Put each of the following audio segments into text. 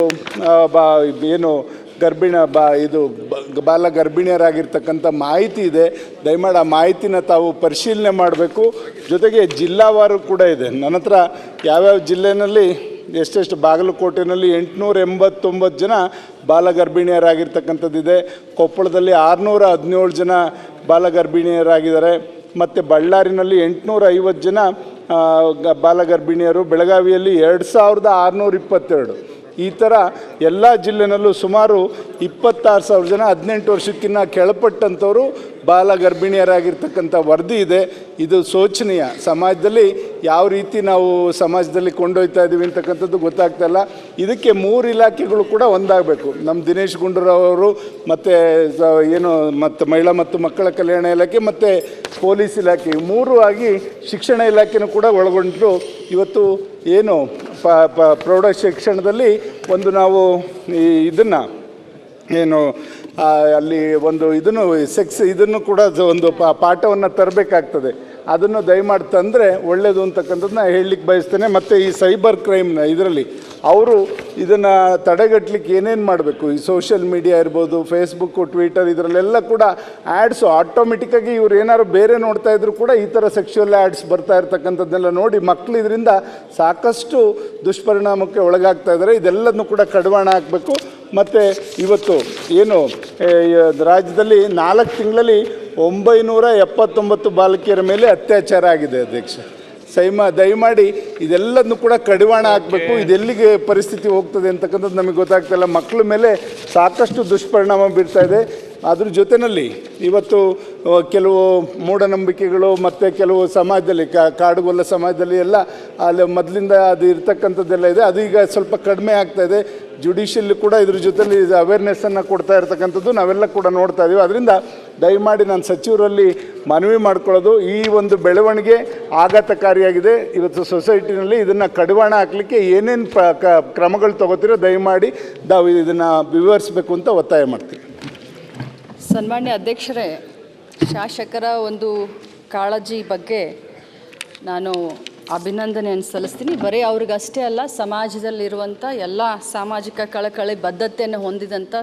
ಏನು ಇದು ಬಾಲ ಗರ್ಭಿಣಿಯರಾಗಿರ್ತಕ್ಕಂಥ ಮಾಹಿತಿ ಇದೆ. ದಯಮಾಡಿ ಆ ಮಾಹಿತಿನ ತಾವು ಪರಿಶೀಲನೆ ಮಾಡಬೇಕು. ಜೊತೆಗೆ ಜಿಲ್ಲಾವಾರು ಕೂಡ ಇದೆ ನನ್ನ ಹತ್ರ. ಯಾವ್ಯಾವ ಜಿಲ್ಲೆಯಲ್ಲಿ ಎಷ್ಟೆಷ್ಟು, ಬಾಗಲಕೋಟೆಯಲ್ಲಿ 889 ಜನ ಬಾಲ ಗರ್ಭಿಣಿಯರಾಗಿರ್ತಕ್ಕಂಥದ್ದಿದೆ. ಕೊಪ್ಪಳದಲ್ಲಿ 617 ಜನ ಬಾಲ ಗರ್ಭಿಣಿಯರಾಗಿದ್ದಾರೆ. ಮತ್ತು ಬಳ್ಳಾರಿನಲ್ಲಿ 850 ಜನ ಬಾಲ ಗರ್ಭಿಣಿಯರು. ಬೆಳಗಾವಿಯಲ್ಲಿ 2622. ಈ ಥರ ಎಲ್ಲ ಜಿಲ್ಲೆನಲ್ಲೂ ಸುಮಾರು 26,000 ಜನ 18 ವರ್ಷಕ್ಕಿಂತ ಕೆಳಪಟ್ಟಂಥವರು ಬಾಲ ಗರ್ಭಿಣಿಯರಾಗಿರ್ತಕ್ಕಂಥ ವರದಿ ಇದೆ. ಇದು ಶೋಚನೀಯ. ಸಮಾಜದಲ್ಲಿ ಯಾವ ರೀತಿ ನಾವು ಸಮಾಜದಲ್ಲಿ ಕೊಂಡೊಯ್ತಾ ಇದ್ದೀವಿ ಅಂತಕ್ಕಂಥದ್ದು ಗೊತ್ತಾಗ್ತಾ ಇಲ್ಲ. ಇದಕ್ಕೆ 3 ಇಲಾಖೆಗಳು ಕೂಡ ಒಂದಾಗಬೇಕು. ನಮ್ಮ ದಿನೇಶ್ ಗುಂಡೂರಾವ್ ಮತ್ತು ಮಹಿಳಾ ಮತ್ತು ಮಕ್ಕಳ ಕಲ್ಯಾಣ ಇಲಾಖೆ ಮತ್ತು ಪೊಲೀಸ್ ಇಲಾಖೆ 3 ಆಗಿ ಶಿಕ್ಷಣ ಇಲಾಖೆನೂ ಕೂಡ ಒಳಗೊಂಡು ಇವತ್ತು ಪ್ರೌಢ ಶಿಕ್ಷಣದಲ್ಲಿ ನಾವು ಇದನ್ನು ಅಲ್ಲಿ ಇದನ್ನು ಕೂಡ ಒಂದು ಪಾಠವನ್ನು ತರಬೇಕಾಗ್ತದೆ. ಅದನ್ನು ದಯಮಾಡಿ ತಂದರೆ ಒಳ್ಳೆಯದು ಅಂತಕ್ಕಂಥದ್ದನ್ನ ಹೇಳಲಿಕ್ಕೆ ಬಯಸ್ತೇನೆ. ಮತ್ತು ಈ ಸೈಬರ್ ಕ್ರೈಮ್ನ ಇದರಲ್ಲಿ ಅವರು ಇದನ್ನು ತಡೆಗಟ್ಟಲಿಕ್ಕೆ ಏನೇನು ಮಾಡಬೇಕು, ಈ ಸೋಷಿಯಲ್ ಮೀಡಿಯಾ ಇರ್ಬೋದು, ಫೇಸ್ಬುಕ್ಕು, ಟ್ವಿಟರ್, ಇದರಲ್ಲೆಲ್ಲ ಕೂಡ ಆ್ಯಡ್ಸು ಆಟೋಮೆಟಿಕ್ಕಾಗಿ ಇವ್ರು ಏನಾದ್ರು ಬೇರೆ ನೋಡ್ತಾ ಇದ್ರು ಕೂಡ ಈ ಥರ ಸೆಕ್ಷುವಲ್ ಆ್ಯಡ್ಸ್ ಬರ್ತಾ ಇರ್ತಕ್ಕಂಥದ್ದನ್ನೆಲ್ಲ ನೋಡಿ ಮಕ್ಕಳು ಇದರಿಂದ ಸಾಕಷ್ಟು ದುಷ್ಪರಿಣಾಮಕ್ಕೆ ಒಳಗಾಗ್ತಾ ಇದ್ದಾರೆ. ಇದೆಲ್ಲದನ್ನು ಕೂಡ ಕಡಿವಾಣ ಹಾಕಬೇಕು. ಮತ್ತು ಇವತ್ತು ರಾಜ್ಯದಲ್ಲಿ 4 ತಿಂಗಳಲ್ಲಿ 979 ಬಾಲಕಿಯರ ಮೇಲೆ ಅತ್ಯಾಚಾರ ಆಗಿದೆ ಅಧ್ಯಕ್ಷ. ದಯಮಾಡಿ ಇದೆಲ್ಲದನ್ನು ಕೂಡ ಕಡಿವಾಣ ಹಾಕಬೇಕು. ಇದೆಲ್ಲಿಗೆ ಪರಿಸ್ಥಿತಿ ಹೋಗ್ತದೆ ಅಂತಕ್ಕಂಥದ್ದು ನಮಗೆ ಗೊತ್ತಾಗ್ತಾಯಿಲ್ಲ. ಮಕ್ಕಳ ಮೇಲೆ ಸಾಕಷ್ಟು ದುಷ್ಪರಿಣಾಮ ಬೀರ್ತಾ ಇದೆ. ಅದ್ರ ಜೊತೆಯಲ್ಲಿ ಇವತ್ತು ಕೆಲವು ಮೂಢನಂಬಿಕೆಗಳು ಮತ್ತು ಕೆಲವು ಸಮಾಜದಲ್ಲಿ ಕಾಡುಗೊಲ್ಲ ಸಮಾಜದಲ್ಲಿ ಎಲ್ಲ ಅಲ್ಲಿ ಮೊದಲಿಂದ ಅದು ಇರ್ತಕ್ಕಂಥದ್ದೆಲ್ಲ ಇದೆ. ಅದು ಈಗ ಸ್ವಲ್ಪ ಕಡಿಮೆ ಆಗ್ತಾಯಿದೆ. ಜುಡಿಷಿಯಲ್ ಕೂಡ ಇದ್ರ ಜೊತೆಲಿ ಅವೇರ್ನೆಸ್ಸನ್ನು ಕೊಡ್ತಾ ಇರ್ತಕ್ಕಂಥದ್ದು ನಾವೆಲ್ಲ ಕೂಡ ನೋಡ್ತಾ ಇದ್ದೀವಿ. ಅದರಿಂದ ದಯಮಾಡಿ ನಾನು ಸಚಿವರಲ್ಲಿ ಮನವಿ ಮಾಡ್ಕೊಳ್ಳೋದು, ಈ ಒಂದು ಬೆಳವಣಿಗೆ ಆಘಾತಕಾರಿಯಾಗಿದೆ. ಇವತ್ತು ಸೊಸೈಟಿನಲ್ಲಿ ಇದನ್ನು ಕಡಿವಾಣ ಹಾಕಲಿಕ್ಕೆ ಏನೇನು ಕ್ರಮಗಳು ತಗೋತೀರೋ ದಯಮಾಡಿ ಇದನ್ನು ವಿವರಿಸಬೇಕು ಅಂತ ಒತ್ತಾಯ ಮಾಡ್ತೀವಿ. ಸನ್ಮಾನ್ಯ ಅಧ್ಯಕ್ಷರೇ, ಶಾಸಕರ ಒಂದು ಕಾಳಜಿ ಬಗ್ಗೆ ನಾನು ಅಭಿನಂದನೆಯನ್ನು ಸಲ್ಲಿಸ್ತೀನಿ. ಬರೀ ಅವ್ರಿಗಷ್ಟೇ ಅಲ್ಲ, ಸಮಾಜದಲ್ಲಿರುವಂಥ ಎಲ್ಲ ಸಾಮಾಜಿಕ ಕಳಕಳಿ ಬದ್ಧತೆಯನ್ನು ಹೊಂದಿದಂಥ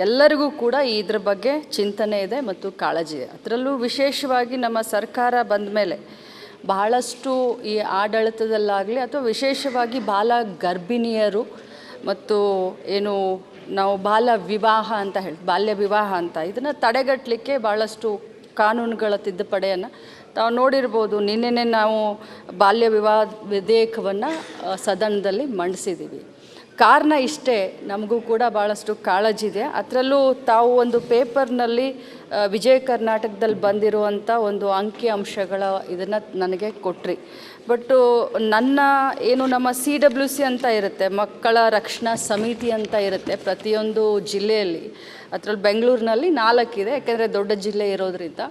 ಎಲ್ಲರಿಗೂ ಕೂಡ ಇದ್ರ ಬಗ್ಗೆ ಚಿಂತನೆ ಇದೆ ಮತ್ತು ಕಾಳಜಿ ಇದೆ. ಅದರಲ್ಲೂ ವಿಶೇಷವಾಗಿ ನಮ್ಮ ಸರ್ಕಾರ ಬಂದ ಮೇಲೆ ಬಹಳಷ್ಟು ಈ ಆಡಳಿತದಲ್ಲಾಗಲಿ ಅಥವಾ ವಿಶೇಷವಾಗಿ ಬಾಲ ಗರ್ಭಿಣಿಯರು ಮತ್ತು ನಾವು ಬಾಲ್ಯ ವಿವಾಹ ಅಂತ ಇದನ್ನು ತಡೆಗಟ್ಟಲಿಕ್ಕೆ ಭಾಳಷ್ಟು ಕಾನೂನುಗಳ ತಿದ್ದುಪಡಿಯನ್ನು ತಾವು ನೋಡಿರ್ಬೋದು. ನಿನ್ನೆ ನಾವು ಬಾಲ್ಯ ವಿವಾಹ ವಿಧೇಯಕವನ್ನು ಸದನದಲ್ಲಿ ಮಂಡಿಸಿದ್ದೀವಿ. ಕಾರಣ ಇಷ್ಟೇ, ನಮಗೂ ಕೂಡ ಭಾಳಷ್ಟು ಕಾಳಜಿ ಇದೆ. ಅದರಲ್ಲೂ ತಾವು ಒಂದು ಪೇಪರ್ನಲ್ಲಿ ವಿಜಯ ಕರ್ನಾಟಕದಲ್ಲಿ ಬಂದಿರುವಂಥ ಒಂದು ಅಂಕಿ ಅಂಶಗಳ ಇದನ್ನು ನನಗೆ ಕೊಟ್ರಿ. ಬಟ್ಟು ನಮ್ಮ CWC ಅಂತ ಇರುತ್ತೆ, ಮಕ್ಕಳ ರಕ್ಷಣಾ ಸಮಿತಿ ಅಂತ ಇರುತ್ತೆ ಪ್ರತಿಯೊಂದು ಜಿಲ್ಲೆಯಲ್ಲಿ. ಅದರಲ್ಲಿ ಬೆಂಗಳೂರಿನಲ್ಲಿ 4 ಇದೆ, ಯಾಕೆಂದರೆ ದೊಡ್ಡ ಜಿಲ್ಲೆ ಇರೋದ್ರಿಂದ.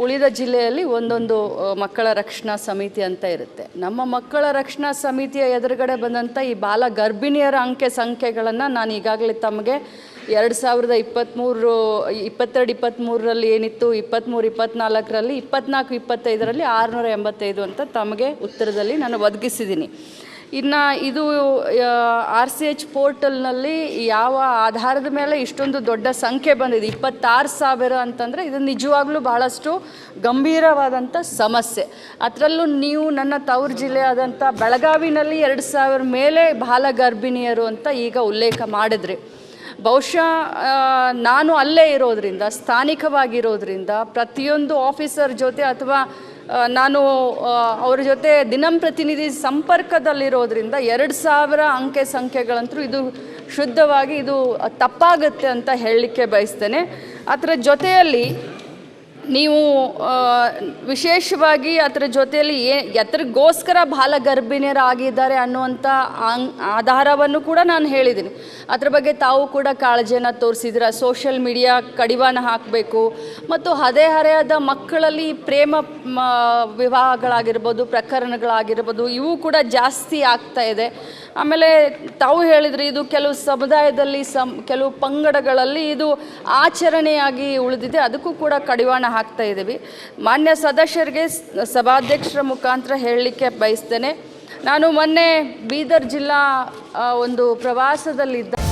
ಉಳಿದ ಜಿಲ್ಲೆಯಲ್ಲಿ ಒಂದೊಂದು ಮಕ್ಕಳ ರಕ್ಷಣಾ ಸಮಿತಿ ಅಂತ ಇರುತ್ತೆ. ನಮ್ಮ ಮಕ್ಕಳ ರಕ್ಷಣಾ ಸಮಿತಿಯ ಎದುರುಗಡೆ ಬಂದಂಥ ಈ ಬಾಲ ಗರ್ಭಿಣಿಯರ ಸಂಖ್ಯೆಗಳನ್ನು ನಾನು ಈಗಾಗಲೇ ತಮಗೆ 2022-23ರಲ್ಲಿ ಏನಿತ್ತು, 23-24ರಲ್ಲಿ 24-25ರಲ್ಲಿ 685 ಅಂತ ತಮಗೆ ಉತ್ತರದಲ್ಲಿ ನಾನು ಒದಗಿಸಿದ್ದೀನಿ. ಇನ್ನು ಇದು RCH ಪೋರ್ಟಲ್ನಲ್ಲಿ ಯಾವ ಆಧಾರದ ಮೇಲೆ ಇಷ್ಟೊಂದು ದೊಡ್ಡ ಸಂಖ್ಯೆ ಬಂದಿದೆ, 26,000 ಅಂತಂದರೆ ಇದು ನಿಜವಾಗ್ಲೂ ಬಹಳಷ್ಟು ಗಂಭೀರವಾದಂಥ ಸಮಸ್ಯೆ. ಅದರಲ್ಲೂ ನೀವು ನನ್ನ ತವರು ಜಿಲ್ಲೆಯಾದಂಥ ಬೆಳಗಾವಿನಲ್ಲಿ 2,000 ಮೇಲೆ ಬಾಲ ಗರ್ಭಿಣಿಯರು ಅಂತ ಈಗ ಉಲ್ಲೇಖ ಮಾಡಿದ್ರಿ. ಬಹುಶಃ ನಾನು ಅಲ್ಲೇ ಇರೋದ್ರಿಂದ, ಸ್ಥಾನಿಕವಾಗಿರೋದ್ರಿಂದ, ಪ್ರತಿಯೊಂದು ಆಫೀಸರ್ ಜೊತೆ ಅಥವಾ ನಾನು ಅವ್ರ ಜೊತೆ ದಿನಂಪ್ರತಿನಿಧಿ ಸಂಪರ್ಕದಲ್ಲಿರೋದ್ರಿಂದ 2,000 ಸಂಖ್ಯೆಗಳಂತೂ ಇದು ಶುದ್ಧವಾಗಿ ಇದು ತಪ್ಪಾಗುತ್ತೆ ಅಂತ ಹೇಳಲಿಕ್ಕೆ ಬಯಸ್ತೇನೆ. ಅದರ ಜೊತೆಯಲ್ಲಿ ನೀವು ವಿಶೇಷವಾಗಿ ಅದರ ಜೊತೆಯಲ್ಲಿ ಎತ್ತರಗೋಸ್ಕರ ಬಾಲ ಗರ್ಭಿಣಿಯರಾಗಿದ್ದಾರೆ ಅನ್ನುವಂಥ ಆಧಾರವನ್ನು ಕೂಡ ನಾನು ಹೇಳಿದ್ದೀನಿ. ಅದ್ರ ಬಗ್ಗೆ ತಾವು ಕೂಡ ಕಾಳಜಿಯನ್ನು ತೋರಿಸಿದ್ರ. ಸೋಷಿಯಲ್ ಮೀಡಿಯಾ ಕಡಿವಾಣ ಹಾಕಬೇಕು ಮತ್ತು ಹರೆಯದ ಮಕ್ಕಳಲ್ಲಿ ಪ್ರೇಮ ವಿವಾಹಗಳಾಗಿರ್ಬೋದು, ಪ್ರಕರಣಗಳಾಗಿರ್ಬೋದು, ಇವು ಕೂಡ ಜಾಸ್ತಿ ಆಗ್ತಾ ಇದೆ. ಆಮೇಲೆ ತಾವು ಹೇಳಿದ್ರಿ, ಇದು ಕೆಲವು ಸಮುದಾಯದಲ್ಲಿ ಕೆಲವು ಪಂಗಡಗಳಲ್ಲಿ ಇದು ಆಚರಣೆಯಾಗಿ ಉಳಿದಿದೆ, ಅದಕ್ಕೂ ಕೂಡ ಕಡಿವಾಣ ಹಾಕ್ತಾ ಇದ್ದೀವಿ. ಮಾನ್ಯ ಸದಸ್ಯರಿಗೆ ಸಭಾಧ್ಯಕ್ಷರ ಮುಖಾಂತರ ಹೇಳಲಿಕ್ಕೆ ಬಯಸ್ತೇನೆ, ನಾನು ಮೊನ್ನೆ ಬೀದರ್ ಜಿಲ್ಲಾ ಒಂದು ಪ್ರವಾಸದಲ್ಲಿದ್ದ